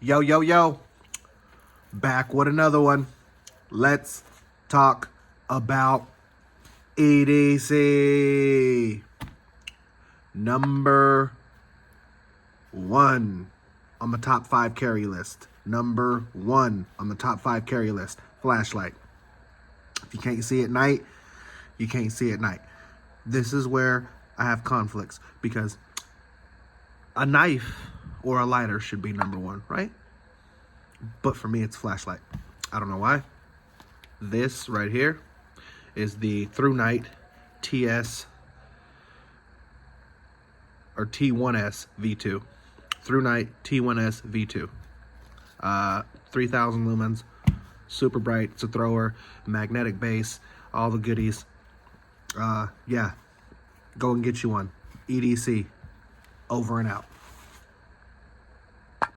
Yo, yo, yo. Back with another one. Let's talk about EDC. Number 1 on the top 5 carry list. Number 1 on the top 5 carry list. Flashlight. If you can't see at night, you can't see at night. This is where I have conflicts because a knife or a lighter should be number 1, right? But for me, it's flashlight. I don't know why. This right here is the Thrunite TS or T1S V2. Thrunite T1S V2. 3,000 lumens, super bright. It's a thrower, magnetic base, all the goodies. Yeah, go and get you one. EDC, over and out.